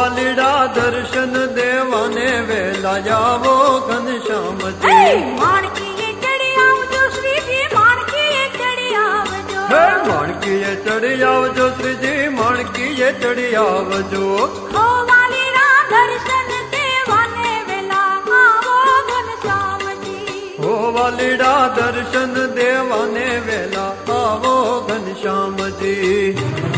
વાલીડા દર્શન દેવાને વેલા જાવો ઘનશ્યામજી માણકીએ ચડી આવજો શ્રીજી માણકીએ ચડી આવજો હે માણકીએ ચડી આવજો શ્રીજી માણકીએ ચડી આવજો ઓ વાલીડા દર્શન દેવાને વેલા આવો ઘનશ્યામજી ઓ વાલીડા દર્શન દેવાને વેલા આવો ઘનશ્યામજી